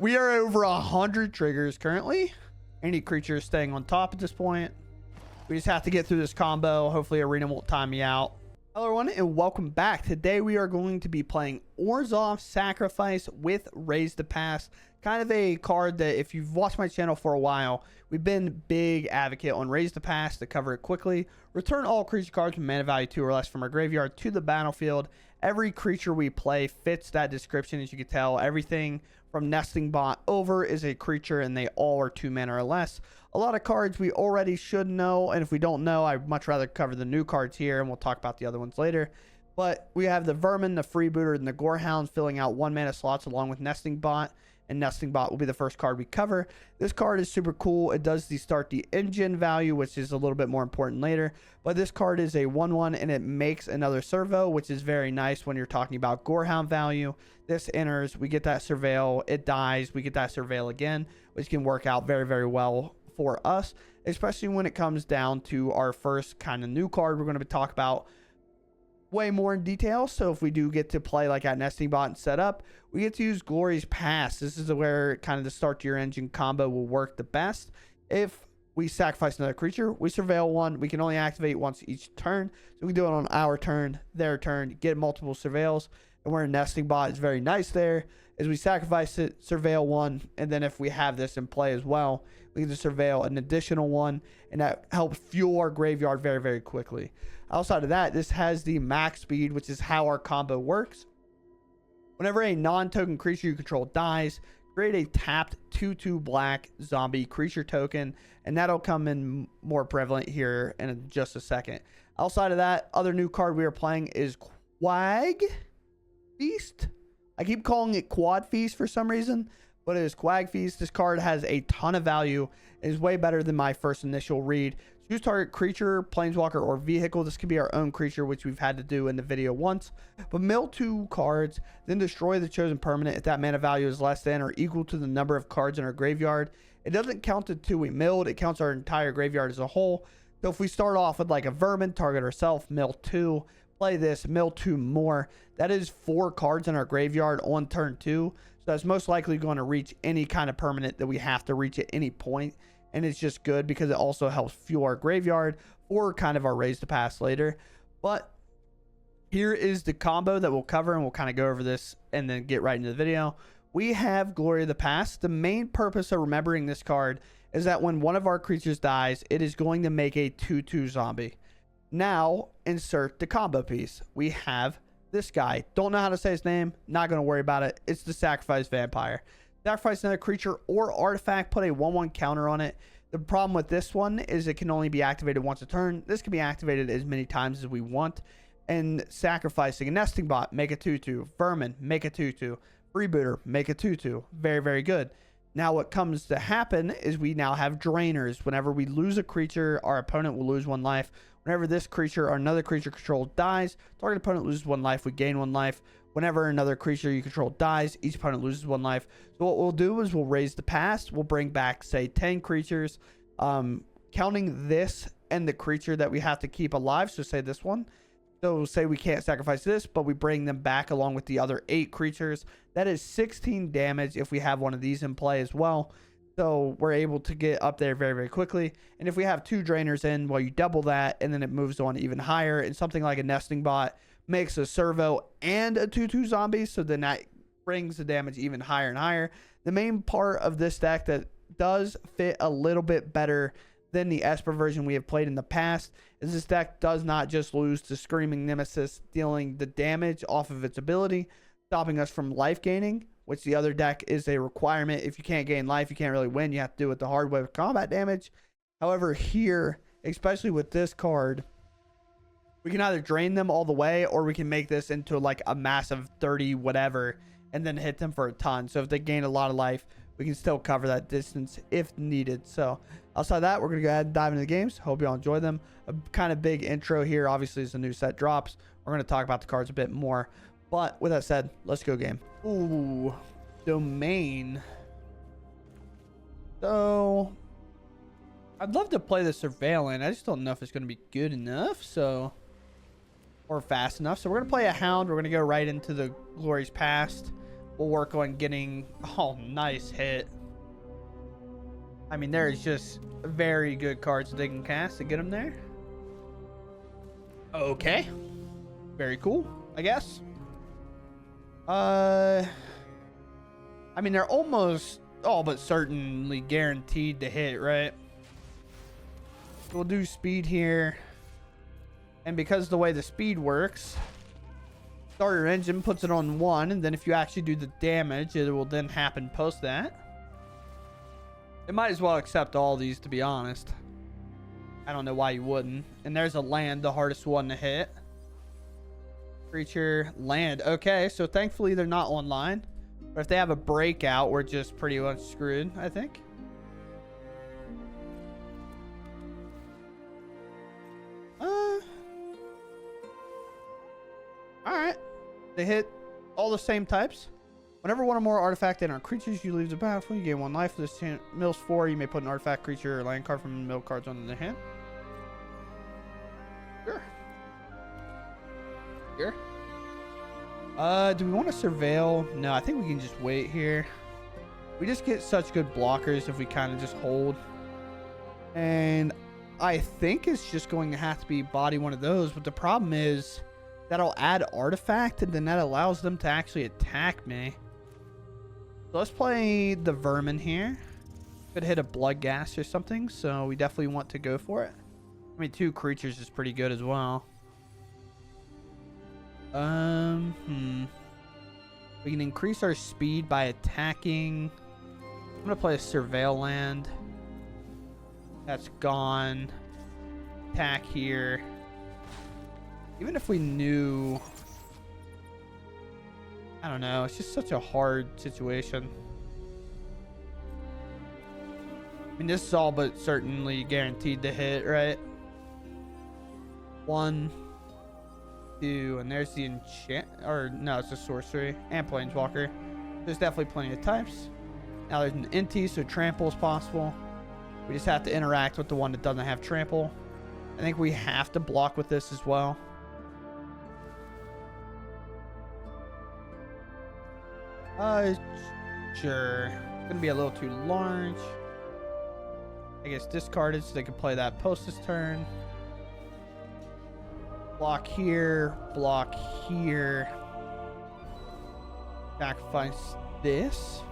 we are over 100 triggers currently. Any creature is staying on top at this point. We just have to get through this combo. Hopefully arena won't time me out. Hello everyone and welcome back. Today we are going to be playing Orzhov Sacrifice with Raise the Pass. Kind of a card that if you've watched my channel for a while, we've been big advocate on Raise the Pass to cover it quickly. Return all creature cards with mana value 2 or less from our graveyard to the battlefield. Every creature we play fits that description, as you can tell. Everything from Nesting Bot over is a creature and they all are 2 mana or less. A lot of cards we already should know, and if we don't know, I'd much rather cover the new cards here, and we'll talk about the other ones later. But we have the Vermin, the Freebooter, and the Gorehound filling out 1 mana slots along with Nesting Bot, and Nesting Bot will be the first card we cover. This card is super cool. It does start the engine value, which is a little bit more important later, but this card is a 1/1 and it makes another servo, which is very nice when you're talking about Gorehound value. This enters, we get that surveil, it dies, we get that surveil again, which can work out very, very well for us, especially when it comes down to our first kind of new card we're going to talk about way more in detail. So if we do get to play like at Nesting Bot and set up, we get to use Glory's Pass. This is where kind of the start to your engine combo will work the best. If we sacrifice another creature, we surveil one. We can only activate once each turn, so we can do it on our turn, their turn, get multiple surveils. And where Nesting Bot is very nice there is we sacrifice it, surveil one, and then if we have this in play as well, we can just surveil an additional one, and that helps fuel our graveyard very, very quickly. Outside of that, this has the max speed, which is how our combo works. Whenever a non-token creature you control dies, create a tapped 2/2 black zombie creature token, and that'll come in more prevalent here in just a second. Outside of that, other new card we are playing is Quag Feast. I keep calling it Quad Feast for some reason, but it is Quag Feast. This card has a ton of value. It is way better than my first initial read. Choose target creature, planeswalker, or vehicle. This could be our own creature, which we've had to do in the video once. But mill 2 cards, then destroy the chosen permanent if that mana value is less than or equal to the number of cards in our graveyard. It doesn't count the 2 we milled. It counts our entire graveyard as a whole. So if we start off with like a Vermin, target ourselves, mill 2, play this, mill 2 more. That is 4 cards in our graveyard on turn 2. So that's most likely going to reach any kind of permanent that we have to reach at any point. And it's just good because it also helps fuel our graveyard for kind of our Raise the Pass later. But here is the combo that we'll cover, and we'll kind of go over this and then get right into the video. We have Glory of the Past. The main purpose of remembering this card is that when one of our creatures dies, it is going to make a 2/2 zombie. Now, insert the combo piece. We have this guy. Don't know how to say his name. Not going to worry about it. It's the Sacrifice Vampire. Sacrifice another creature or artifact. Put a 1/1 counter on it. The problem with this one is it can only be activated once a turn. This can be activated as many times as we want. And sacrificing a Nesting Bot, make a 2/2. Vermin, make a 2/2. Freebooter, make a 2/2. Very, very good. Now what comes to happen is we now have drainers. Whenever we lose a creature, our opponent will lose 1 life. Whenever this creature or another creature controlled dies, target opponent loses 1 life, we gain 1 life. Whenever another creature you control dies, each opponent loses 1 life. So what we'll do is we'll Raise the Pass. We'll bring back, say, 10 creatures, counting this and the creature that we have to keep alive. So say this one. So say we can't sacrifice this, but we bring them back along with the other 8 creatures. That is 16 damage if we have one of these in play as well. So we're able to get up there very, very quickly. And if we have 2 drainers in, well, you double that, and then it moves on even higher. And something like a Nesting Bot makes a servo and a 2/2 zombie. So then that brings the damage even higher and higher. The main part of this deck that does fit a little bit better than the Esper version we have played in the past is this deck does not just lose to Screaming Nemesis, dealing the damage off of its ability, stopping us from life gaining, which the other deck is a requirement. If you can't gain life, you can't really win. You have to do it the hard way with combat damage. However, here, especially with this card, we can either drain them all the way, or we can make this into like a massive 30 whatever and then hit them for a ton. So if they gain a lot of life, we can still cover that distance if needed. So outside of that, we're going to go ahead and dive into the games. Hope you all enjoy them. A kind of big intro here. Obviously, as the new set drops, we're going to talk about the cards a bit more. But with that said, let's go game. Ooh, domain. So I'd love to play the Surveillant. I just don't know if it's going to be good enough. So or fast enough. So we're going to play a Hound. We're going to go right into the Glory's Past. we'll work on getting... Oh, nice hit. I mean, there is just very good cards that they can cast to get them there. Okay. Very cool, I guess. I mean, they're almost all but certainly guaranteed to hit, right? We'll do speed here. And because the way the speed works, starter engine puts it on 1, and then if you actually do the damage, it will then happen post that. It might as well accept all these, to be honest. I don't know why you wouldn't. And there's a land, the hardest one to hit. Creature, land. Okay, so thankfully they're not online. But if they have a breakout, we're just pretty much screwed, I think. Alright. They hit all the same types. Whenever one or more artifact and our creatures you leave the battlefield, you gain 1 life. This mills 4. You may put an artifact, creature, or land card from the mill cards on their hand. Sure. Sure. Do we want to surveil? No, I think we can just wait here. We just get such good blockers if we kind of just hold. And I think it's just going to have to be body one of those. But the problem is that'll add artifact, and then that allows them to actually attack me. So let's play the vermin here. Could hit a blood gas or something, so we definitely want to go for it. I mean, 2 creatures is pretty good as well. We can increase our speed by attacking. I'm gonna play a surveil land. That's gone. Attack here. Even if we knew, I don't know, it's just such a hard situation. I mean, this is all but certainly guaranteed to hit, right? 1, 2, and there's the enchant, or no, it's a sorcery and planeswalker. There's definitely plenty of types. Now there's an Inti, so trample is possible. We just have to interact with the one that doesn't have trample. I think we have to block with this as well. Sure. It's gonna be a little too large. I guess discarded so they can play that post this turn. Block here. Block here. Sacrifice this.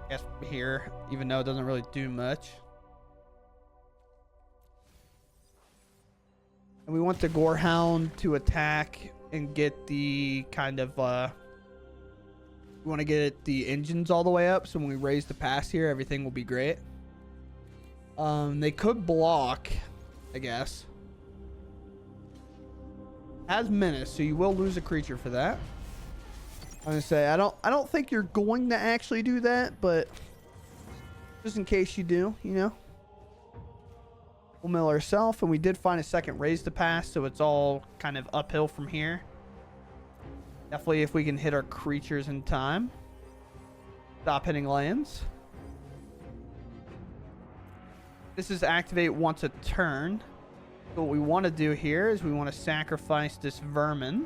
I guess here, even though it doesn't really do much. And we want the Gorehound to attack and get the kind of we want to get the engines all the way up, so when we raise the pass here, everything will be great. They could block, I guess. Has menace, so you will lose a creature for that. I'm gonna say I don't think you're going to actually do that, but just in case you do, you know. We'll mill ourselves, and we did find a second raise to pass, so it's all kind of uphill from here. Definitely if we can hit our creatures in time. Stop hitting lands. This is activate once a turn. So what we want to do here is we want to sacrifice this vermin,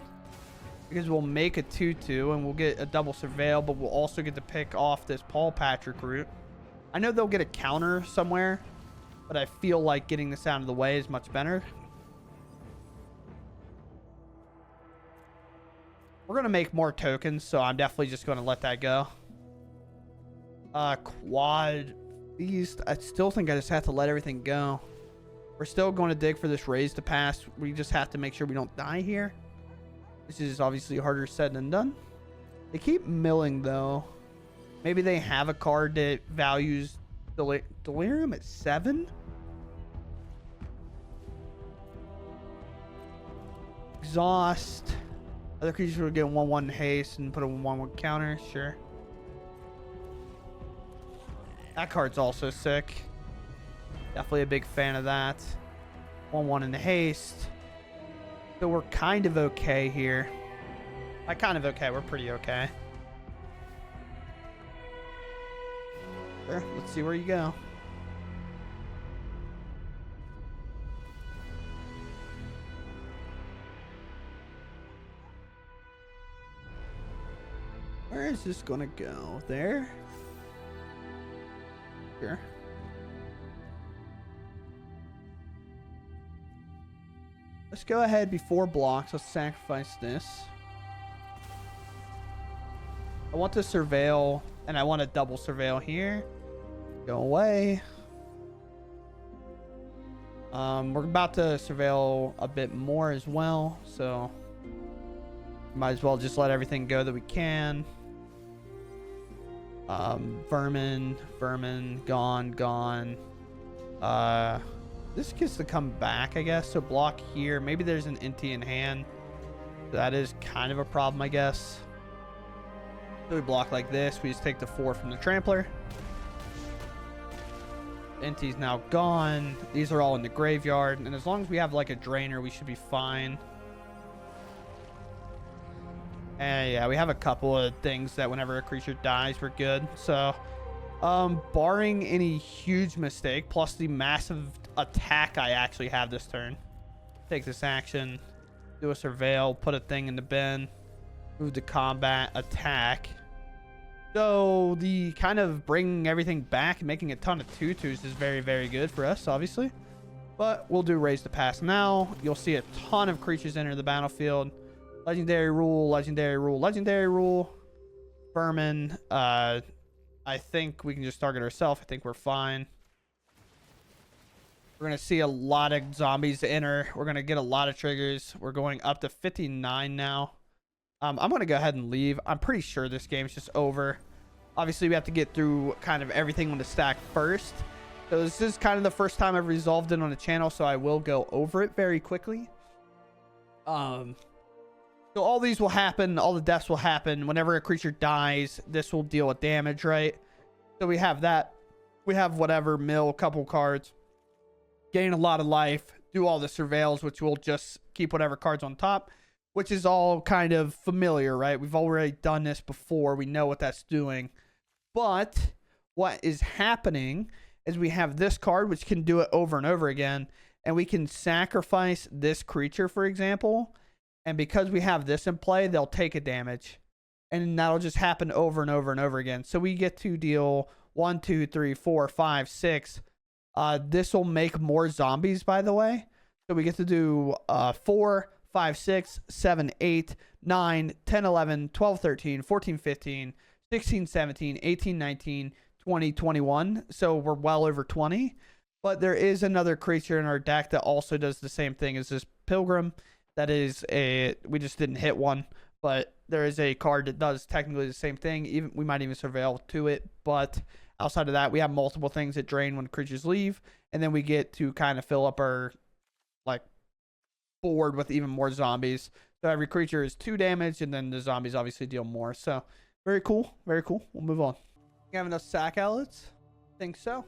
because we'll make a 2/2 and we'll get a double surveil, but we'll also get to pick off this Paul Patrick route. I know they'll get a counter somewhere, but I feel like getting this out of the way is much better. We're going to make more tokens, so I'm definitely just going to let that go. Quad Beast. I still think I just have to let everything go. We're still going to dig for this raise to pass. We just have to make sure we don't die here. This is obviously harder said than done. They keep milling, though. Maybe they have a card that values Delirium at 7? Exhaust. Other creatures will get 1/1 haste and put a 1/1 counter. Sure. That card's also sick. Definitely a big fan of that. 1/1 in the haste. So we're kind of okay here. We're pretty okay. Sure. Let's see where you go. this gonna go? There? Sure. Let's go ahead before blocks. Let's sacrifice this. I want to surveil, and I want to double surveil here. Go away. We're about to surveil a bit more as well, so might as well just let everything go that we can. Vermin, gone. This gets to come back, I guess. So block here. Maybe there's an Inti in hand. That is kind of a problem, I guess. So we block like this. We just take the 4 from the Trampler. Inti's now gone. These are all in the graveyard. And as long as we have like a drainer, we should be fine. And yeah, we have a couple of things that whenever a creature dies, we're good. So, barring any huge mistake, plus the massive attack I actually have this turn. Take this action, do a surveil, put a thing in the bin, move to combat, attack. So the kind of bringing everything back and making a ton of tutus is very, very good for us, obviously. But we'll do Raise the Pass now. You'll see a ton of creatures enter the battlefield. Legendary rule, legendary rule, legendary rule. Vermin. I think we can just target ourselves. I think we're fine. We're going to see a lot of zombies enter. We're going to get a lot of triggers. We're going up to 59 now. I'm going to go ahead and leave. I'm pretty sure this game's just over. Obviously, we have to get through kind of everything on the stack first. So this is kind of the first time I've resolved it on the channel, so I will go over it very quickly. So all these will happen. All the deaths will happen. Whenever a creature dies, this will deal with damage, right? So we have that. We have whatever, mill, couple cards. Gain a lot of life. Do all the surveils, which will just keep whatever cards on top. Which is all kind of familiar, right? We've already done this before. We know what that's doing. But what is happening is we have this card, which can do it over and over again. And we can sacrifice this creature, for example. And because we have this in play, they'll take a damage. And that'll just happen over and over and over again. So we get to deal 1, 2, 3, 4, 5, 6. This will make more zombies, by the way. So we get to do 4, 5, 6, 7, 8, 9, 10, 11, 12, 13, 14, 15, 16, 17, 18, 19, 20, 21. So we're well over 20. But there is another creature in our deck that also does the same thing as this Pilgrim. That is we just didn't hit one. But there is a card that does technically the same thing. We might even surveil to it. But outside of that, we have multiple things that drain when creatures leave. And then we get to kind of fill up our board with even more zombies. So every creature is 2 damage, and then the zombies obviously deal more. So very cool. Very cool. We'll move on. You have enough sack outlets? Think so.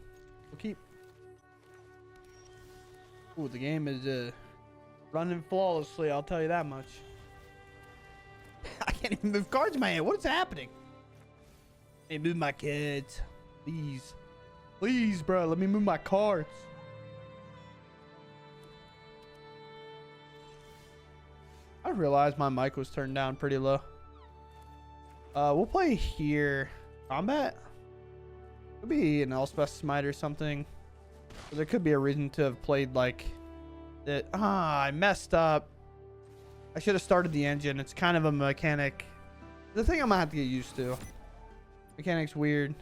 We'll keep. Ooh, the game is running flawlessly, I'll tell you that much. I can't even move cards in my hand. What is happening? Let me move my kids. Please. Please, bro. Let me move my cards. I realized my mic was turned down pretty low. We'll play here. Combat? Could be an Elspeth Smite or something. There could be a reason to have played like it. I messed up. I should have started the engine. It's kind of a mechanic. The thing I'm gonna have to get used to. Mechanic's weird.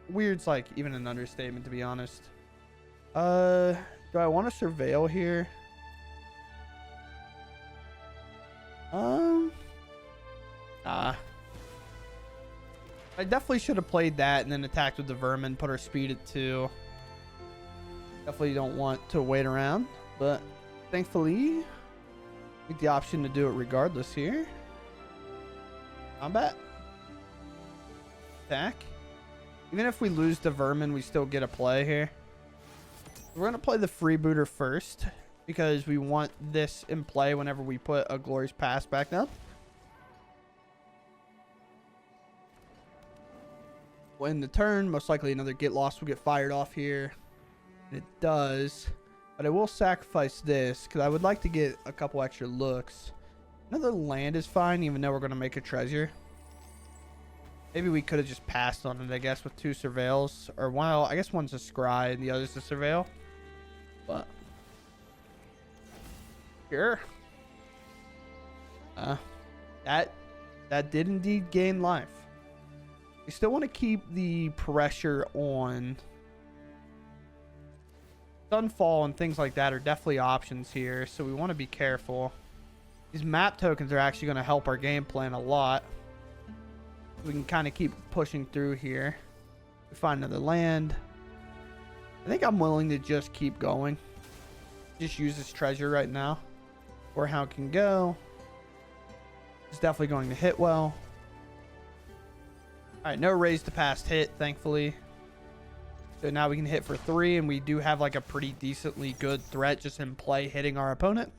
Weird's like even an understatement, to be honest. Do I want to surveil here? I definitely should have played that and then attacked with the vermin, put our speed at 2. Definitely don't want to wait around, but thankfully, get the option to do it regardless here. Combat. Attack. Even if we lose the vermin, we still get a play here. We're going to play the freebooter first because we want this in play whenever we put a Glorious Pass back down. When the turn, most likely another Get Lost will get fired off here. And it does. But I will sacrifice this because I would like to get a couple extra looks. Another land is fine, even though we're going to make a treasure. Maybe we could have just passed on it, I guess, with 2 surveils. Or, well, I guess one's a scry and the other's a surveil. But sure. That did indeed gain life. We still want to keep the pressure on. Sunfall and things like that are definitely options here, so we want to be careful. These map tokens are actually going to help our game plan a lot. We can kind of keep pushing through here. We find another land. I think I'm willing to just keep going. Just use this treasure right now. Or how it can go. It's definitely going to hit well. Alright, no raise to past hit, thankfully. So now we can hit for 3, and we do have like a pretty decently good threat just in play hitting our opponent.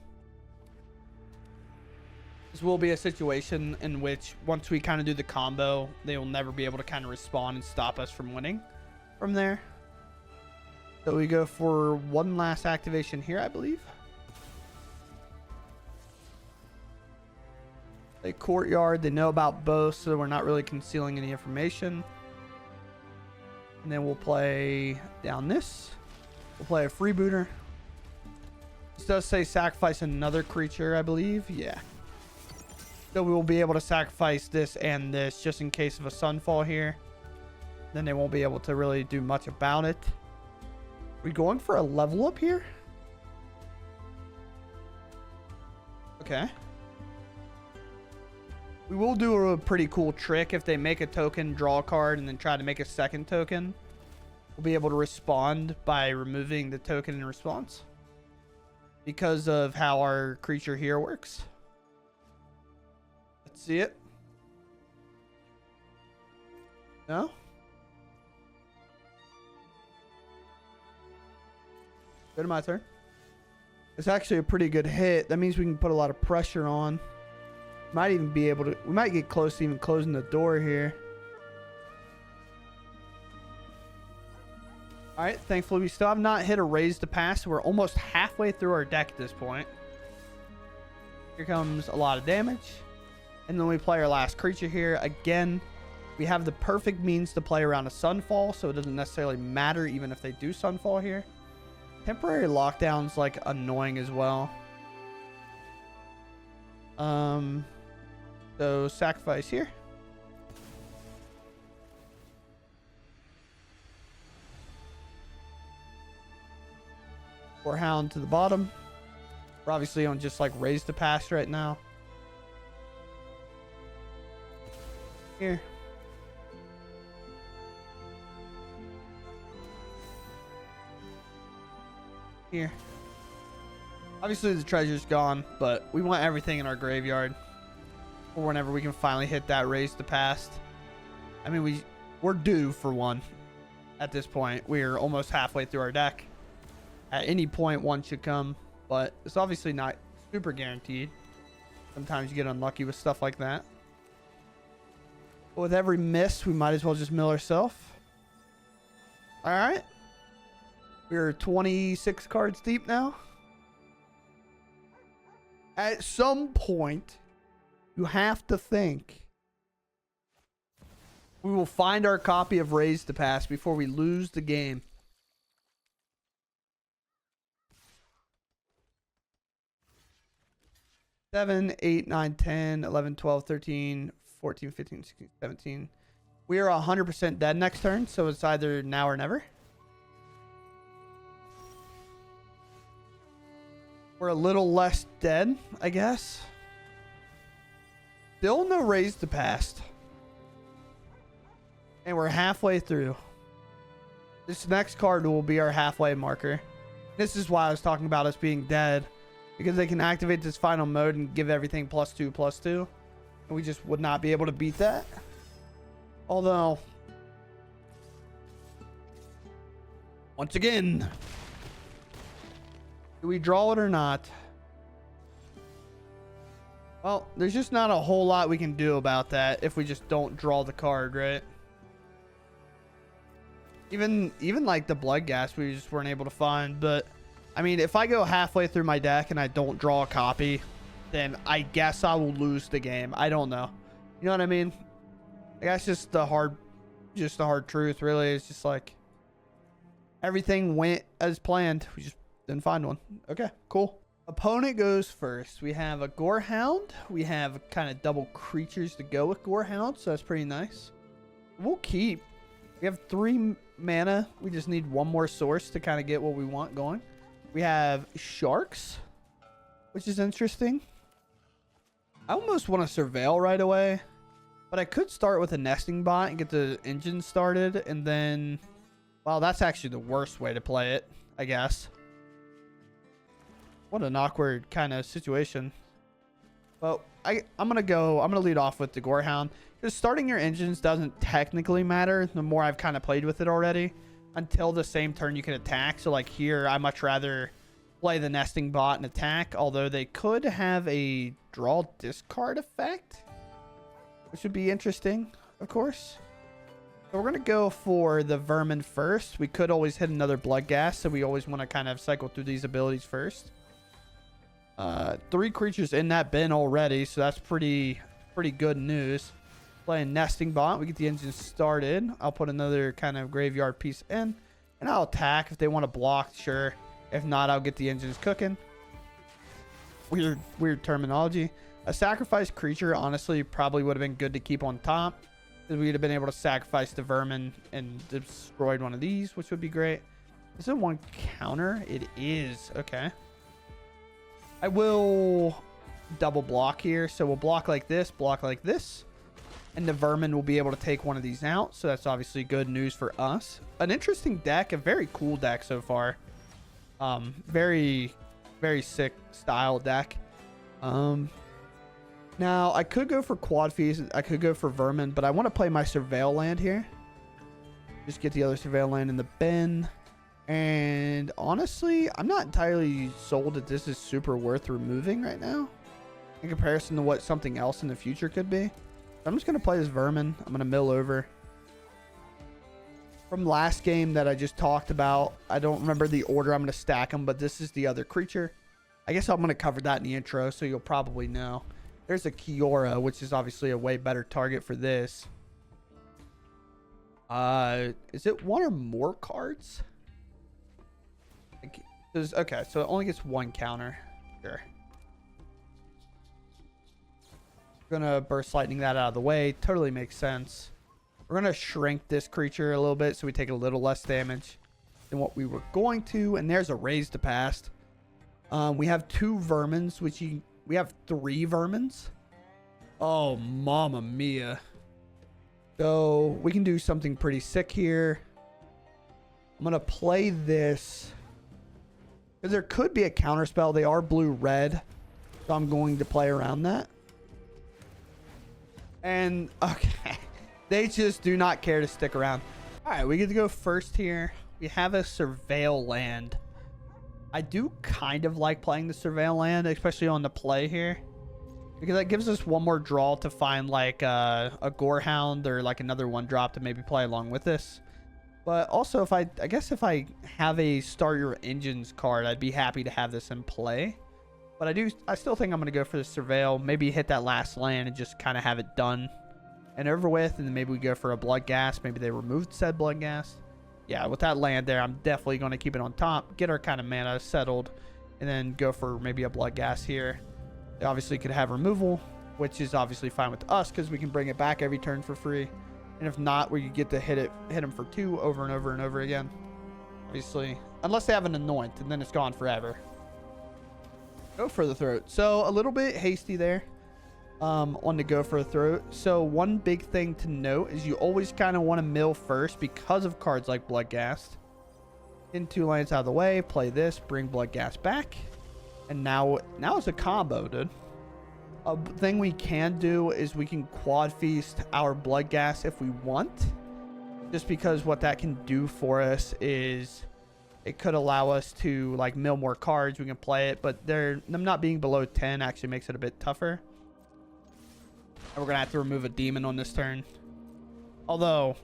This will be a situation in which once we kind of do the combo, they will never be able to kind of respond and stop us from winning from there. So we go for one last activation here, I believe. A courtyard, they know about both, so we're not really concealing any information. And then we'll play down this. We'll play a freebooter. This does say sacrifice another creature, I believe. Yeah. So we will be able to sacrifice this and this just in case of a sunfall here. Then they won't be able to really do much about it. Are we going for a level up here? Okay. We will do a pretty cool trick. If they make a token, draw a card, and then try to make a second token, we'll be able to respond by removing the token in response because of how our creature here works. Let's see it. No? Go to my turn. It's actually a pretty good hit. That means we can put a lot of pressure on. Might even be able to, we might get close to even closing the door here. All right, thankfully we still have not hit a raise to pass. So we're almost halfway through our deck at this point. Here comes a lot of damage. And then we play our last creature here. Again, we have the perfect means to play around a sunfall, so it doesn't necessarily matter even if they do sunfall here. Temporary lockdown's like annoying as well. So sacrifice here. Or hound to the bottom. We're obviously on just like raise to pass right now. Here. Here. Obviously the treasure's gone, but we want everything in our graveyard for whenever we can finally hit that raise to pass. I mean, we're due for one at this point. We're almost halfway through our deck. At any point one should come, but it's obviously not super guaranteed. Sometimes you get unlucky with stuff like that. But with every miss, we might as well just mill ourselves. All right. We're 26 cards deep now. At some point, you have to think we will find our copy of Raise to Pass before we lose the game. Seven, 8, 9, 10, 11, 12, 13, 14, 15, 16, 17. We are 100% dead next turn, so it's either now or never. We're a little less dead, I guess. Still no Raise to Pass. And we're halfway through. This next card will be our halfway marker. This is why I was talking about us being dead. Because they can activate this final mode and give everything +2/+2. And we just would not be able to beat that. Although, once again, do we draw it or not? Well, there's just not a whole lot we can do about that if we just don't draw the card, right? Even like the Blood Gas we just weren't able to find. But I mean, if I go halfway through my deck and I don't draw a copy, then I guess I will lose the game. I don't know. You know what I mean? Like, that's just the hard truth, really. It's just like everything went as planned. We just didn't find one. Okay, cool. Opponent goes first. We have a Gorehound. We have kind of double creatures to go with Gorehound, so that's pretty nice. We'll keep. We have 3 mana. We just need one more source to kind of get what we want going. We have Sharks, which is interesting. I almost want to Surveil right away, but I could start with a Nesting Bot and get the engine started, and then, well, that's actually the worst way to play it, I guess. What an awkward kind of situation. Well, I'm gonna lead off with the Gorehound, because starting your engines doesn't technically matter the more I've kind of played with it already, until the same turn you can attack. So like here, I much rather play the Nesting Bot and attack, although they could have a draw discard effect, which would be interesting, of course. So we're gonna go for the Vermin first. We could always hit another Bloodghast, so we always want to kind of cycle through these abilities first. 3 creatures in that bin already, so that's pretty good news. Playing Nesting Bot, we get the engine started. I'll put another kind of graveyard piece in, and I'll attack. If they want to block, sure. If not, I'll get the engines cooking. Weird terminology. A sacrificed creature, honestly, probably would have been good to keep on top, because we'd have been able to sacrifice the Vermin and destroyed one of these, which would be great. Is it 1 counter? It is. Okay. I will double block here. So we'll block like this, and the Vermin will be able to take one of these out. So that's obviously good news for us. An interesting deck, a very cool deck so far. Very, very sick style deck. Now I could go for Quad Feast. I could go for Vermin, but I want to play my Surveil land here. Just get the other Surveil land in the bin. And honestly, I'm not entirely sold that this is super worth removing right now in comparison to what something else in the future could be. I'm just going to play this Vermin. I'm going to mill over. From last game that I just talked about, I don't remember the order I'm going to stack them, but this is the other creature. I guess I'm going to cover that in the intro, so you'll probably know. There's a Kiora, which is obviously a way better target for this. Is it 1 or more cards? Okay, so it only gets 1 counter. Sure. Gonna Burst Lightning that out of the way. Totally makes sense. We're gonna shrink this creature a little bit so we take a little less damage than what we were going to. And there's a Raise to Past. We have 2 Vermins, we have 3 Vermins. Oh, mamma mia. So we can do something pretty sick here. I'm gonna play this, because there could be a counter spell. They are blue-red, so I'm going to play around that. And, okay, they just do not care to stick around. All right, we get to go first here. We have a Surveil land. I do kind of like playing the Surveil land, especially on the play here, because that gives us one more draw to find like a Gorehound or like another 1-drop to maybe play along with this. But also, I guess if I have a Start Your Engines card, I'd be happy to have this in play. But I still think I'm going to go for the Surveil. Maybe hit that last land and just kind of have it done and over with. And then maybe we go for a Bloodghast. Maybe they removed said Bloodghast. Yeah, with that land there, I'm definitely going to keep it on top. Get our kind of mana settled. And then go for maybe a Bloodghast here. They obviously could have removal, which is obviously fine with us because we can bring it back every turn for free. And if not, we get to hit him for 2 over and over and over again. Obviously, unless they have an Anoint, and then it's gone forever. Go for the Throat. So a little bit hasty there on the Go for the Throat. So one big thing to note is you always kind of want to mill first because of cards like Bloodghast. In 2 lands out of the way, play this, bring Bloodghast back, and now it's a combo, dude. A thing we can do is we can Quad Feast our Bloodghast if we want. Just because what that can do for us is it could allow us to like mill more cards. We can play it, but them not being below 10 actually makes it a bit tougher. And we're going to have to remove a demon on this turn. Although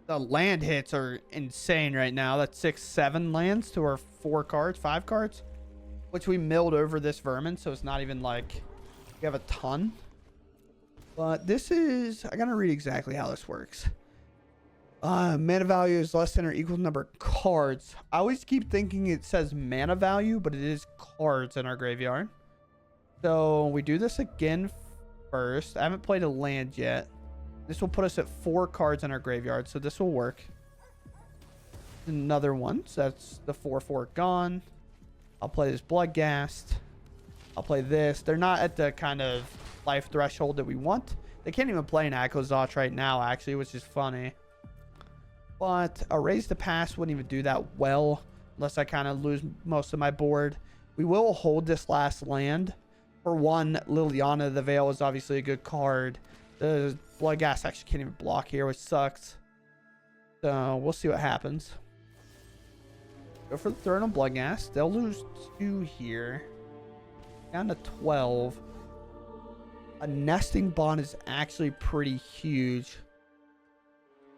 the land hits are insane right now. That's 6, 7 lands to our 4 cards, 5 cards, which we milled over this Vermin. So it's not even like we have a ton. But this is, I gotta read exactly how this works. Mana value is less than or equal to number of cards. I always keep thinking it says mana value, but it is cards in our graveyard. So we do this again first. I haven't played a land yet. This will put us at 4 cards in our graveyard, so this will work. Another one, so that's the 4/4 gone. I'll play this Bloodghast. I'll play this. They're not at the kind of life threshold that we want. They can't even play an Akozach right now, actually, which is funny. But a Raise the Pass wouldn't even do that well unless I kind of lose most of my board. We will hold this last land. For one, Liliana the Veil is obviously a good card. The Bloodghast actually can't even block here, which sucks. So we'll see what happens. Go for the third on Bloodghast. They'll lose 2 here. Down to 12. A Nesting Bond is actually pretty huge.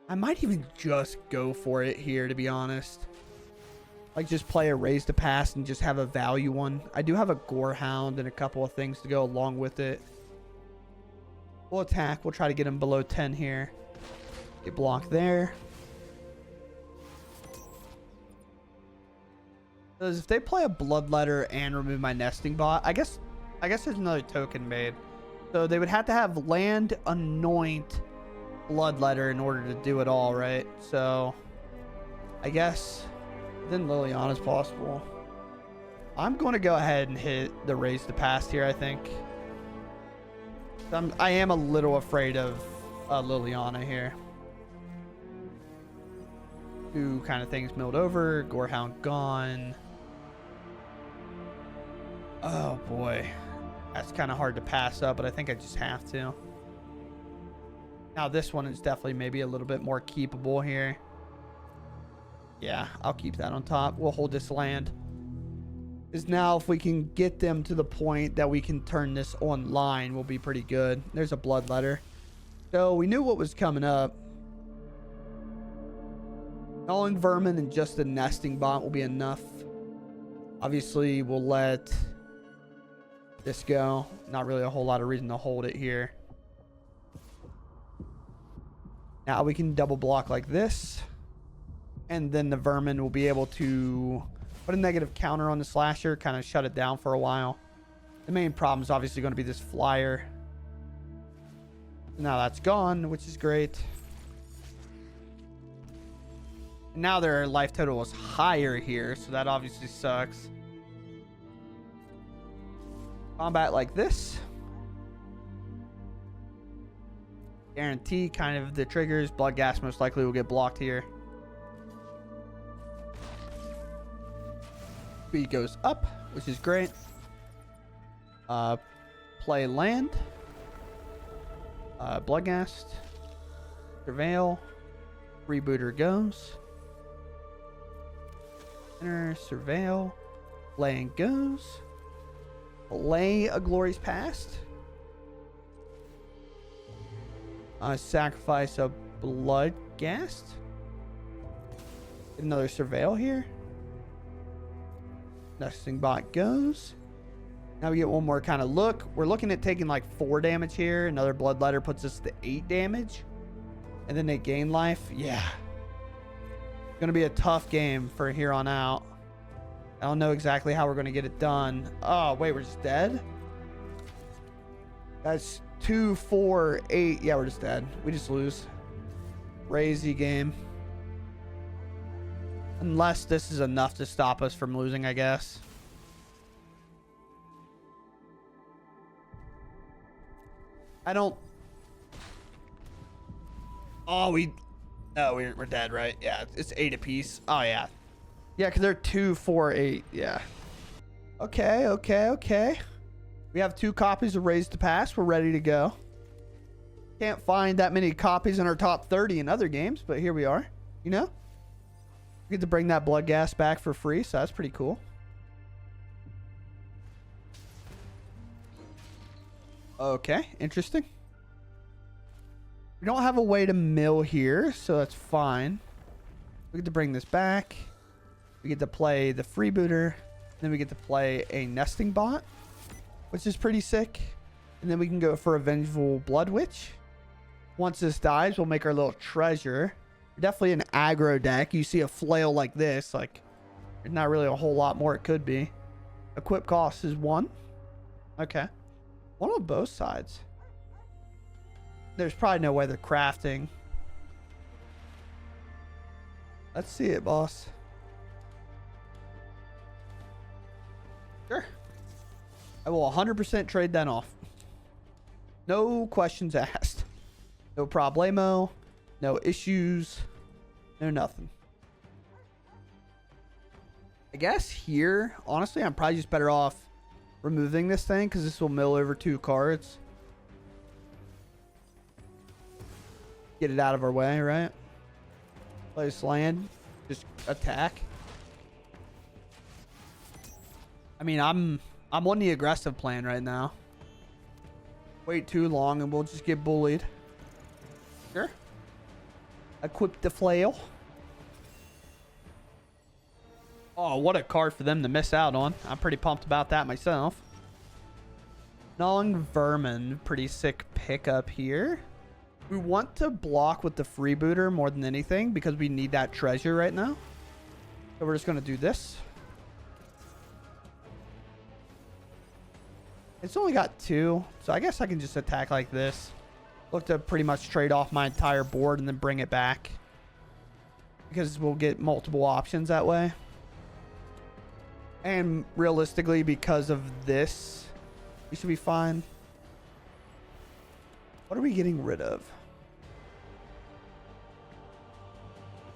I might even just go for it here, to be honest. Like, just play a Raise to Pass and just have a value one. I do have a Gorehound and a couple of things to go along with it. We'll attack. We'll try to get him below 10 here. Get blocked there. Because if they play a Bloodletter and remove my Nesting Bot, I guess there's another token made. So they would have to have land, anoint, Bloodletter in order to do it all, right? So I guess then Liliana's possible. I'm going to go ahead and hit the Raise to Pass here, I think. I am a little afraid of Liliana here. 2 kind of things milled over. Gorehound gone. Oh boy. That's kind of hard to pass up, but I think I just have to. Now this one is definitely maybe a little bit more keepable here. Yeah, I'll keep that on top. We'll hold this land. Because now if we can get them to the point that we can turn this online, we'll be pretty good. There's a Bloodletter. So we knew what was coming up. Gnawing Vermin and just the Nesting Bot will be enough. Obviously, we'll let this go. Not really a whole lot of reason to hold it here. Now we can double block like this. And then the Vermin will be able to put a negative counter on the Slasher, kind of shut it down for a while. The main problem is obviously going to be this Flyer. Now that's gone, which is great. And now their life total is higher here, so that obviously sucks. Combat like this. Guarantee kind of the triggers. Bloodghast most likely will get blocked here. Speed goes up, which is great. Play land. Bloodghast. Surveil. Rebooter goes. Enter, Surveil. Land goes. Play a Glorious Past. Sacrifice a Bloodghast. Get another Surveil here. Nesting Bot goes. Now we get one more kind of look. We're looking at taking like 4 damage here. Another Bloodletter puts us to 8 damage. And then they gain life. Yeah. It's going to be a tough game for here on out. I don't know exactly how we're going to get it done. Oh, wait, we're just dead? That's 2, 4, 8. Yeah, we're just dead. We just lose. Crazy game. Unless this is enough to stop us from losing, I guess. I don't... Oh, no, we're dead, right? Yeah, it's 8 apiece. Oh, yeah. Yeah, because they're 2, 4, 8. Yeah. Okay. We have 2 copies of Raise to Pass. We're ready to go. Can't find that many copies in our top 30 in other games, but here we are. You know? We get to bring that Bloodghast back for free, so that's pretty cool. Okay, interesting. We don't have a way to mill here, so that's fine. We get to bring this back. We get to play the Freebooter. Then we get to play a Nesting Bot, which is pretty sick. And then we can go for a Vengeful Blood Witch. Once this dies, we'll make our little treasure. Definitely an aggro deck. You see a flail like this, like there's not really a whole lot more it could be. Equip cost is 1. Okay. One on both sides. There's probably no way they're crafting. Let's see it, boss. Sure. I will 100% trade that off. No questions asked. No problemo. No issues. No nothing. I guess here, honestly, I'm probably just better off removing this thing because this will mill over 2 cards. Get it out of our way, right? Place land. Just attack. I mean, I'm on the aggressive plan right now. Wait too long and we'll just get bullied. Sure. Equip the flail. Oh, what a card for them to miss out on. I'm pretty pumped about that myself. Gnawing Vermin. Pretty sick pickup here. We want to block with the freebooter more than anything because we need that treasure right now. So we're just going to do this. It's only got 2, so I guess I can just attack like this. Look to pretty much trade off my entire board and then bring it back. Because we'll get multiple options that way. And realistically, because of this, we should be fine. What are we getting rid of?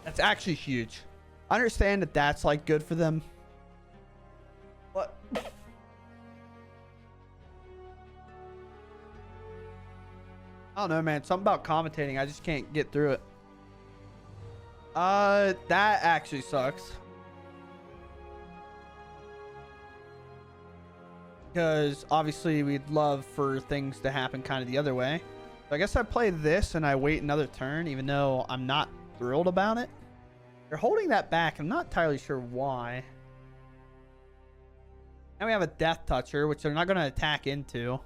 That's actually huge. I understand that that's like good for them. What? I don't know, man. Something about commentating. I just can't get through it. That actually sucks. Because obviously we'd love for things to happen kind of the other way. So I guess I play this and I wait another turn, even though I'm not thrilled about it. They're holding that back. I'm not entirely sure why. And we have a Death Toucher, which they're not going to attack into.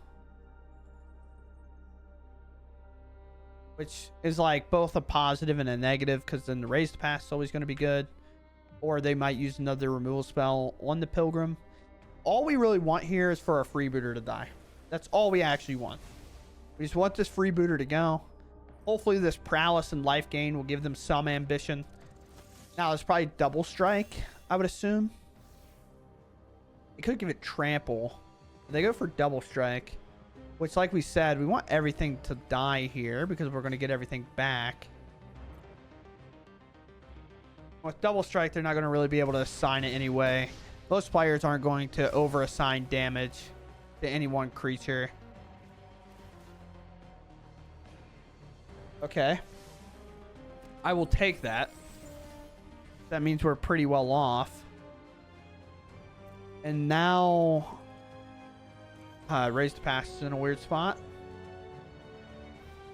Which is like both a positive and a negative, because then the Raised Pass is always going to be good. Or they might use another removal spell on the Pilgrim. All we really want here is for a freebooter to die. That's all we actually want. We just want this freebooter to go. Hopefully this prowess and life gain will give them some ambition. Now there's probably double strike, I would assume. It could give it trample. They go for double strike. Which, like we said, we want everything to die here because we're going to get everything back. With double strike, they're not going to really be able to assign it anyway. Most players aren't going to over-assign damage to any one creature. Okay. I will take that. That means we're pretty well off. And now... Raised Pass is in a weird spot.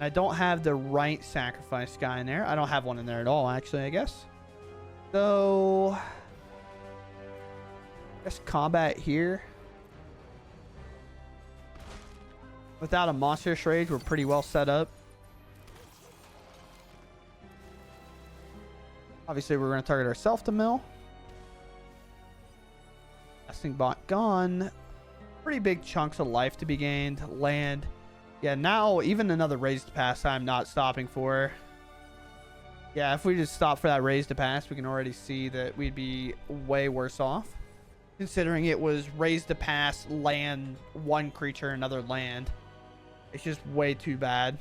I don't have the right sacrifice guy in there. I don't have one in there at all, actually, I guess. So... I guess combat here. Without a Monstrous Rage, we're pretty well set up. Obviously, we're going to target ourselves to mill. Casting bot gone. Pretty big chunks of life to be gained. Land. Yeah, now even another Raised Pass I'm not stopping for. Yeah, if we just stop for that Raised Pass, we can already see that we'd be way worse off. Considering it was Raised Pass, land, one creature, another land. It's just way too bad.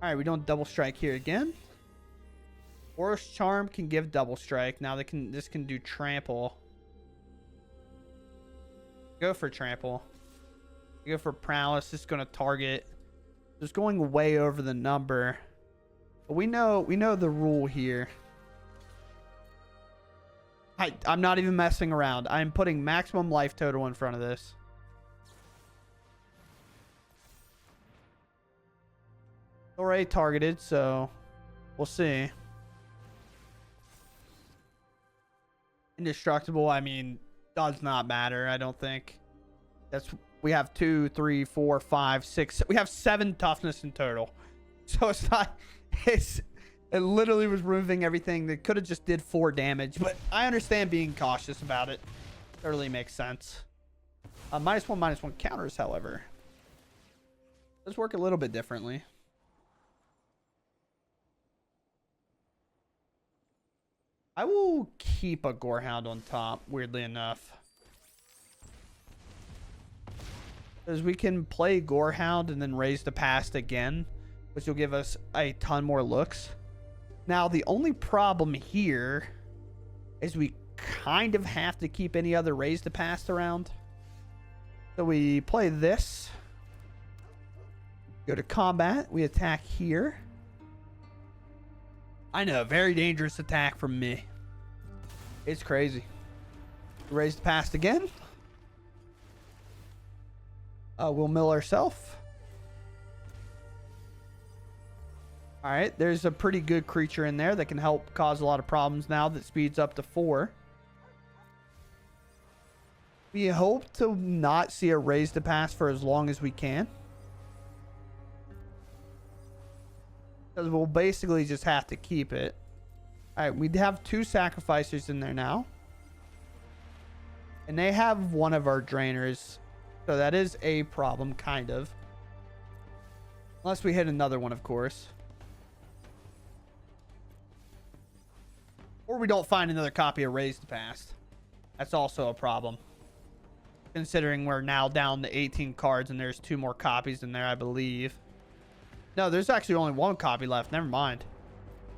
Alright, we don't double strike here again. Force Charm can give double strike. Now this can do trample. Go for trample. Go for prowess. It's going to target. Just going way over the number. But we know the rule here. I'm not even messing around. I'm putting maximum life total in front of this. Already targeted, so we'll see. Indestructible, I mean, does not matter, I don't think. We have 2, 3, 4, 5, 6. We have 7 toughness in total. So it's not... It literally was removing everything that could have just did 4 damage. But I understand being cautious about it. Totally makes sense. -1/-1 counters, however, does work a little bit differently. I will keep a Gorehound on top, weirdly enough. Because we can play Gorehound and then raise the past again, which will give us a ton more looks. Now, the only problem here is we kind of have to keep any other raise the past around. So we play this. Go to combat. We attack here. I know, very dangerous attack from me. It's crazy. Raise the past again. We'll mill ourselves. All right, there's a pretty good creature in there that can help cause a lot of problems now that speeds up to 4. We hope to not see a raise the past for as long as we can. Because we'll basically just have to keep it. All right, we have 2 sacrificers in there now. And they have one of our drainers. So that is a problem, kind of. Unless we hit another one, of course. Or we don't find another copy of Raise the Past. That's also a problem. Considering we're now down to 18 cards and there's 2 more copies in there, I believe. No, there's actually only 1 copy left. Never mind.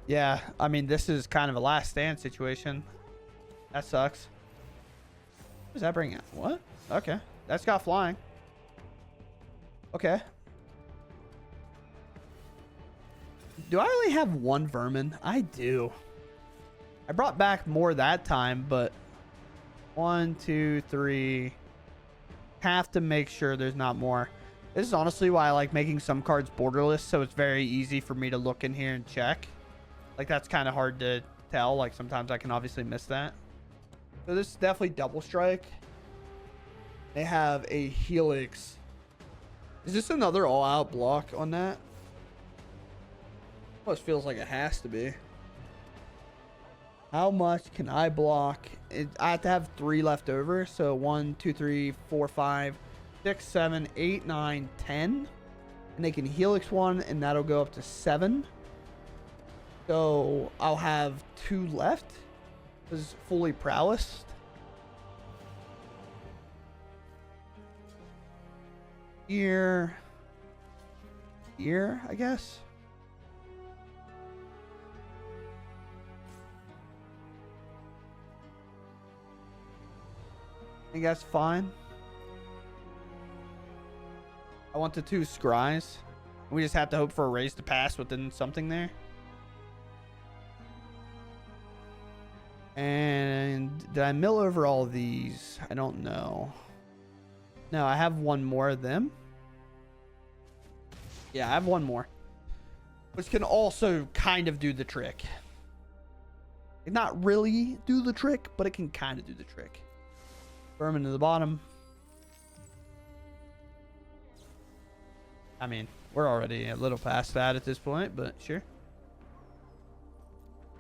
Yeah, I mean, this is kind of a last stand situation. That sucks. What does that bring out? What? Okay. That's got flying. Okay. Do I only have 1 vermin? I do. I brought back more that time, but 1, 2, 3. Have to make sure there's not more. This is honestly why I like making some cards borderless, so it's very easy for me to look in here and check. Like, that's kind of hard to tell. Like, sometimes I can obviously miss that. So this is definitely double strike. They have a Helix. Is this another all-out block on that? Almost feels like it has to be. How much can I block? I have to have 3 left over. So 1, 2, 3, 4, 5, 6, 7, 8, 9, 10. And they can Helix 1, and that'll go up to 7. So I'll have 2 left. This is fully prowess. Here, I guess. I think that's fine. I want the 2 scries. We just have to hope for a raise to pass within something there. And did I mill over all of these? I don't know. No, I have 1 more of them. Yeah, I have 1 more. Which can also kind of do the trick. Not really do the trick, but it can kind of do the trick. Vermin to the bottom. I mean, we're already a little past that at this point, but sure.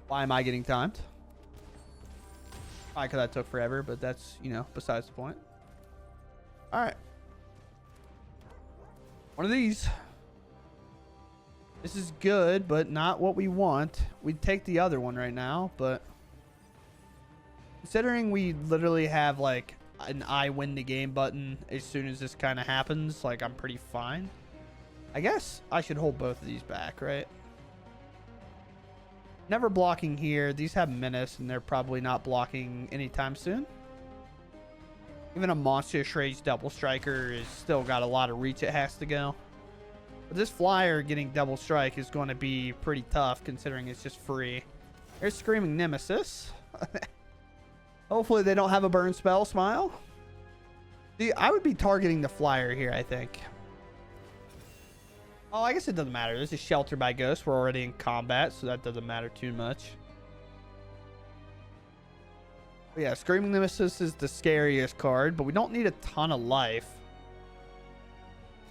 Why am I getting timed? Probably because that took forever, but that's, you know, besides the point. All right. One of these. This is good, but not what we want. We'd take the other one right now, but considering we literally have like an I win the game button as soon as this kind of happens, like, I'm pretty fine. I guess I should hold both of these back, right? Never blocking here. These have menace, and they're probably not blocking anytime soon. Even a Monstrous Rage Double Striker is still got a lot of reach it has to go. But this flyer getting Double Strike is going to be pretty tough considering it's just free. Here's Screaming Nemesis. Hopefully they don't have a burn spell. Smile. See, I would be targeting the flyer here, I think. Oh, I guess it doesn't matter. This is Shelter by Ghost. We're already in combat, so that doesn't matter too much. But yeah, Screaming Nemesis is the scariest card, but we don't need a ton of life.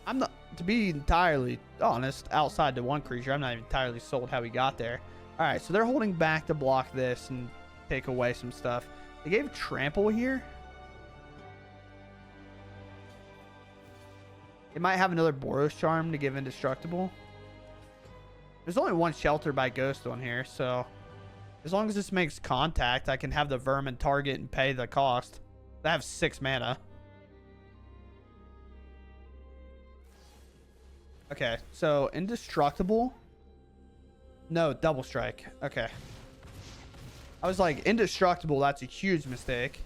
I'm not, to be entirely honest, outside the one creature, I'm not even entirely sold how we got there. All right, so they're holding back to block this and take away some stuff. They gave Trample here. They might have another Boros Charm to give Indestructible. There's only one Shelter by Ghost on here, so as long as this makes contact, I can have the Vermin target and pay the cost. I have 6 mana. Okay, so Indestructible. No, Double Strike. Okay. I was like, Indestructible, that's a huge mistake.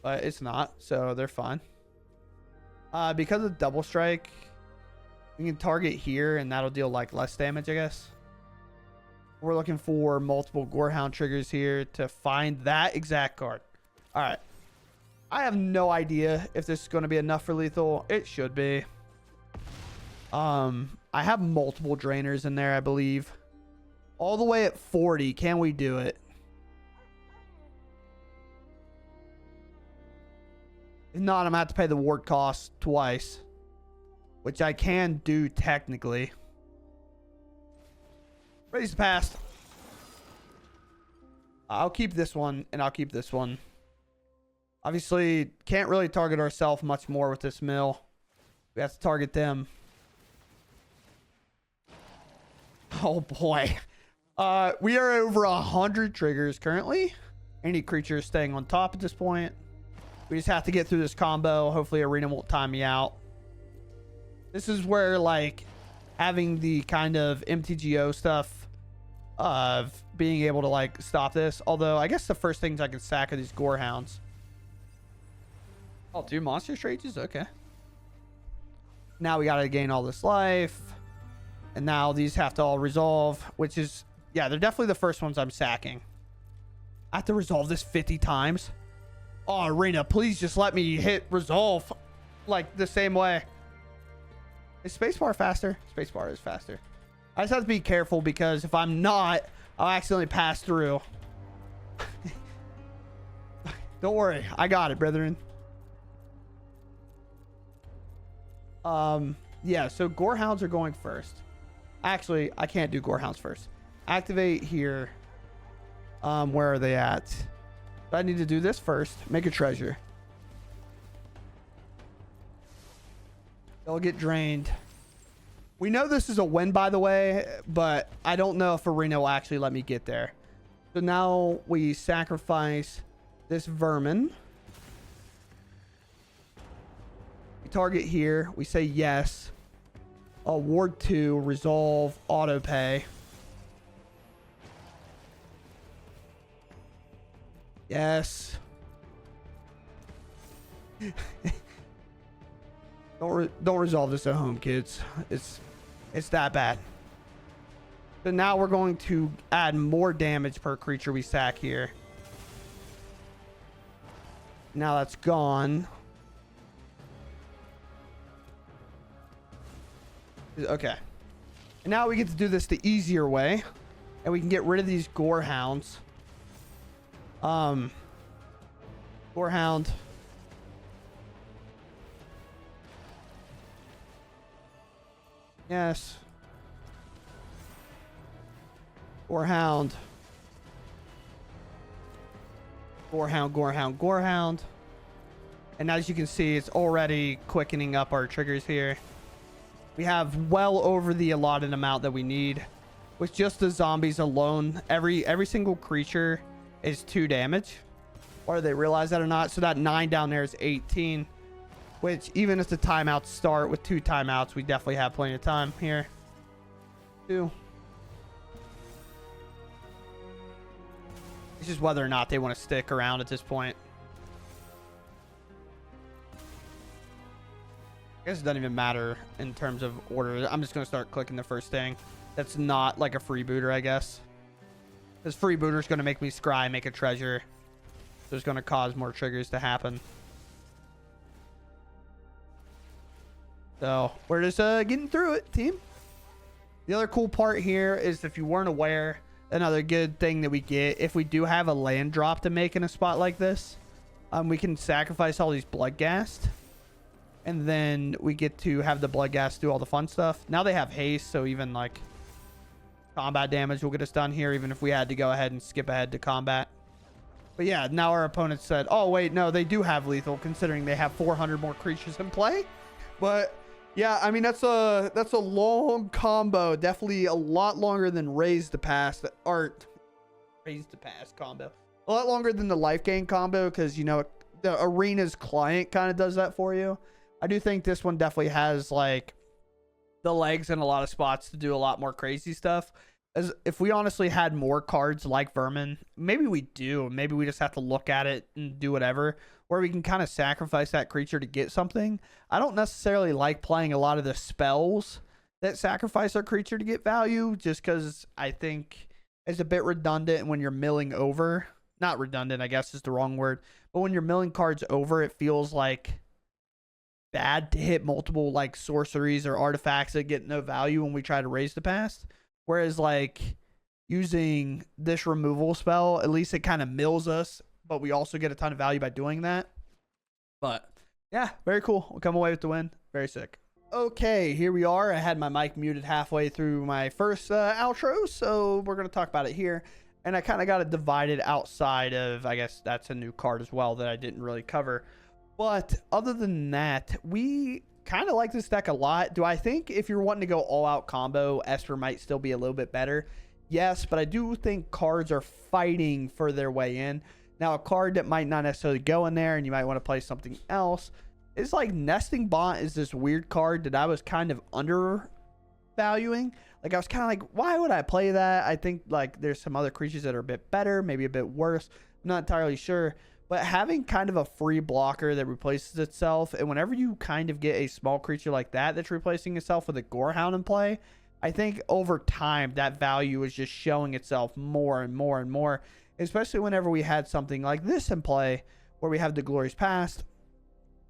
But it's not, so they're fine. Because of Double Strike, we can target here, and that'll deal like less damage, I guess. We're looking for multiple Gorehound triggers here to find that exact card. All right. I have no idea if this is going to be enough for lethal. It should be. I have multiple drainers in there, I believe. All the way at 40. Can we do it? If not, I'm going to have to pay the ward cost twice, which I can do technically. Ready to pass. I'll keep this one, and I'll keep this one. Obviously, can't really target ourselves much more with this mill. We have to target them. Oh boy. We are over 100 triggers currently. Any creature is staying on top at this point. We just have to get through this combo. Hopefully Arena won't time me out. This is where like having the kind of MTGO stuff of being able to like stop this. Although I guess the first things I can sack are these Gorehounds. Oh, 2 monster strategies? Okay. Now we gotta gain all this life. And now these have to all resolve, which is, yeah, they're definitely the first ones I'm sacking. I have to resolve this 50 times. Oh, Arena, please just let me hit resolve like the same way. Is spacebar faster? Spacebar is faster. I just have to be careful because if I'm not, I'll accidentally pass through. Don't worry. I got it, brethren. Yeah, so Gorehounds are going first. Actually, I can't do Gorehounds first. Activate here. Where are they at? I need to do this first. Make a treasure. They'll get drained. We know this is a win, by the way, but I don't know if Arena will actually let me get there. So now we sacrifice this Vermin. We target here. We say yes. Ward 2, resolve, auto pay. Yes. Don't resolve this at home, kids. It's that bad. So now we're going to add more damage per creature we sack here. Now that's gone. Okay. And now we get to do this the easier way. And we can get rid of these Gorehounds. Gorehound. Yes. Gorehound. Gorehound, Gorehound, Gorehound. And as you can see, it's already quickening up our triggers here. We have well over the allotted amount that we need. With just the zombies alone, every single creature is 2 damage. Whether they realize that or not. So that 9 down there is 18. Which, even if the timeouts start with 2 timeouts, we definitely have plenty of time here. 2. It's just whether or not they want to stick around at this point. I guess it doesn't even matter in terms of order. I'm just going to start clicking the first thing. That's not like a freebooter, I guess. This freebooter is going to make me scry, make a treasure. So it's going to cause more triggers to happen. So we're just getting through it, team. The other cool part here is, if you weren't aware, another good thing that we get if we do have a land drop to make in a spot like this. We can sacrifice all these Bloodghast, and then we get to have the Bloodghast do all the fun stuff. Now they have haste, so even like combat damage will get us done here, even if we had to go ahead and skip ahead to combat. But yeah, now our opponent said, oh wait, no, they do have lethal, considering they have 400 more creatures in play. But yeah, I mean, that's a long combo. Definitely a lot longer than Raise the Pass, Raise the Pass combo. A lot longer than the life gain combo, because, you know, the Arena's client kind of does that for you. I do think this one definitely has, like, the legs in a lot of spots to do a lot more crazy stuff. As if we honestly had more cards like Vermin, maybe we do. Maybe we just have to look at it and do whatever, where we can kind of sacrifice that creature to get something. I don't necessarily like playing a lot of the spells that sacrifice our creature to get value, just because I think it's a bit redundant when you're milling over. Not redundant, I guess is the wrong word. But when you're milling cards over, it feels like bad to hit multiple like sorceries or artifacts that get no value when we try to Raise the Past. Whereas like using this removal spell, at least it kind of mills us, but we also get a ton of value by doing that. But yeah, very cool. We'll come away with the win. Very sick. Okay, here we are. I had my mic muted halfway through my first outro, so we're going to talk about it here. And I kind of got it divided outside of, I guess that's a new card as well that I didn't really cover. But other than that, we kind of like this deck a lot. Do I think if you're wanting to go all out combo, Esper might still be a little bit better? Yes, but I do think cards are fighting for their way in. Now, a card that might not necessarily go in there and you might want to play something else is like Nesting Bot is this weird card that I was kind of undervaluing. Like I was kind of like, why would I play that? I think like there's some other creatures that are a bit better, maybe a bit worse. I'm not entirely sure. But having kind of a free blocker that replaces itself, and whenever you kind of get a small creature like that that's replacing itself with a Gorehound in play, I think over time that value is just showing itself more and more and more, especially whenever we had something like this in play where we have the Glorious Past.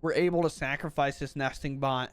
We're able to sacrifice this Nesting Bot,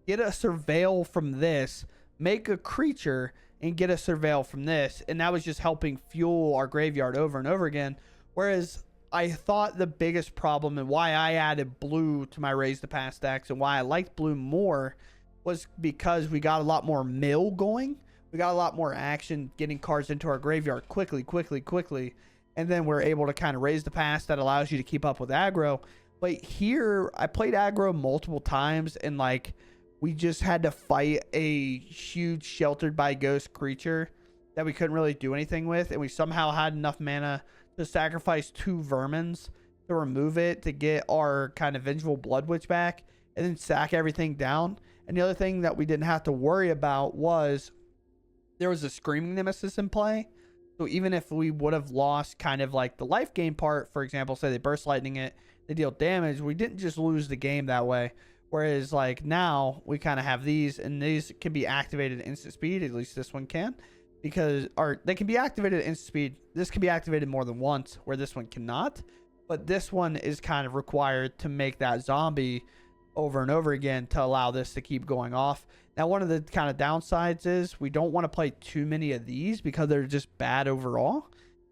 get a Surveil from this, make a creature, and get a Surveil from this, and that was just helping fuel our graveyard over and over again. Whereas I thought the biggest problem and why I added blue to my Raise the Past decks and why I liked blue more was because we got a lot more mill going. We got a lot more action getting cards into our graveyard quickly. And then we're able to kind of Raise the Past that allows you to keep up with aggro. But here, I played aggro multiple times and like we just had to fight a huge Sheltered by Ghost creature that we couldn't really do anything with. And we somehow had enough mana to sacrifice 2 Vermins to remove it to get our kind of Vengeful Blood Witch back and then sack everything down. And the other thing that we didn't have to worry about was there was a Screaming Nemesis in play. So even if we would have lost kind of like the life gain part, for example, say they Burst Lightning it, they deal damage, we didn't just lose the game that way. Whereas like now we kind of have these, and these can be activated at instant speed, at least this one can. Because they can be activated at instant speed. This can be activated more than once, where this one cannot. But this one is kind of required to make that zombie over and over again to allow this to keep going off. Now, one of the kind of downsides is we don't want to play too many of these because they're just bad overall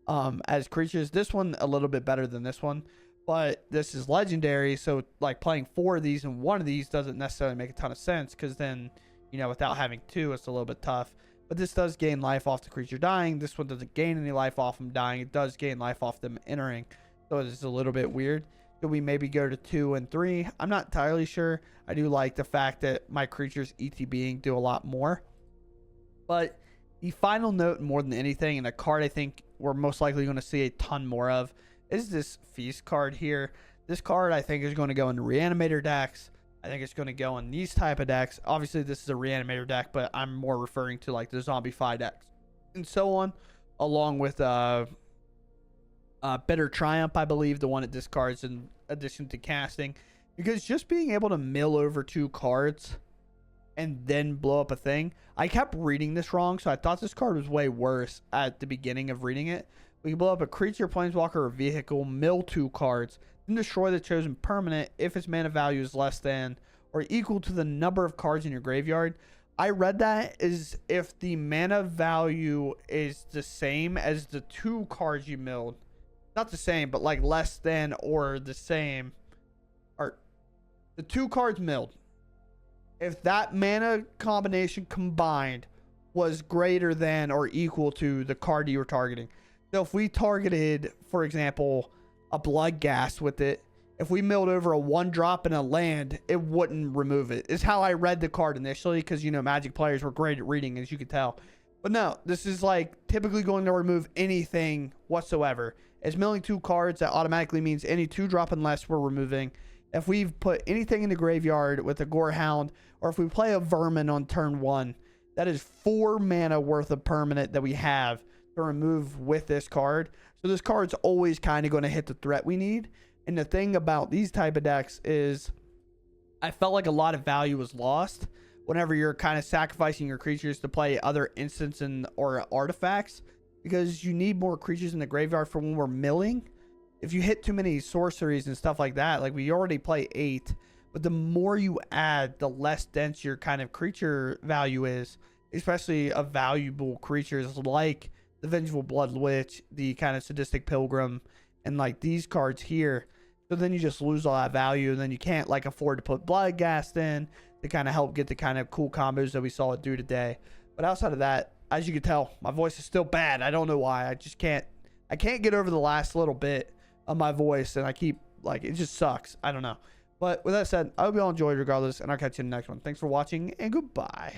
as creatures. This one a little bit better than this one, but this is legendary. So like playing 4 of these and 1 of these doesn't necessarily make a ton of sense, because then, you know, without having 2, it's a little bit tough. But this does gain life off the creature dying. This one doesn't gain any life off them dying. It does gain life off them entering. So it's a little bit weird. Do we maybe go to 2 and 3? I'm not entirely sure. I do like the fact that my creatures ETBing do a lot more. But the final note more than anything, and a card I think we're most likely going to see a ton more of, is this Feast card here. This card I think is going to go into Reanimator decks. I think it's going to go in these type of decks. Obviously, this is a Reanimator deck, but I'm more referring to like the Zombify decks and so on, along with Bitter Triumph, I believe, the one that discards in addition to casting. Because just being able to mill over 2 cards and then blow up a thing. I kept reading this wrong, so I thought this card was way worse at the beginning of reading it. We can blow up a creature, planeswalker, or vehicle, mill 2 cards, then destroy the chosen permanent if its mana value is less than or equal to the number of cards in your graveyard. I read that is if the mana value is the same as the 2 cards you milled. Not the same, but like less than or the same. Or the 2 cards milled. If that mana combination combined was greater than or equal to the card you were targeting. So if we targeted, for example, a Bloodghast with it, if we milled over a 1-drop in a land, it wouldn't remove it. It's how I read the card initially, because, you know, Magic players were great at reading, as you could tell. But no, this is like typically going to remove anything whatsoever. It's milling 2 cards, that automatically means any 2-drop and less we're removing. If we've put anything in the graveyard with a Gorehound, or if we play a Vermin on turn 1, that is 4 mana worth of permanent that we have to remove with this card. So this card's always kind of going to hit the threat we need. And the thing about these type of decks is I felt like a lot of value was lost whenever you're kind of sacrificing your creatures to play other instants or artifacts, because you need more creatures in the graveyard for when we're milling. If you hit too many sorceries and stuff like that, like we already play 8, but the more you add, the less dense your kind of creature value is, especially of valuable creatures like the Vengeful Blood Witch, the kind of Sadistic Pilgrim, and like these cards here. So then you just lose all that value, and then you can't like afford to put Bloodghast in to kind of help get the kind of cool combos that we saw it do today. But outside of that, as you can tell, my voice is still bad. I don't know why. I can't get over the last little bit of my voice, and I keep like, it just sucks. I don't know. But with that said, I hope you all enjoyed regardless, and I'll catch you in the next one. Thanks for watching, and goodbye.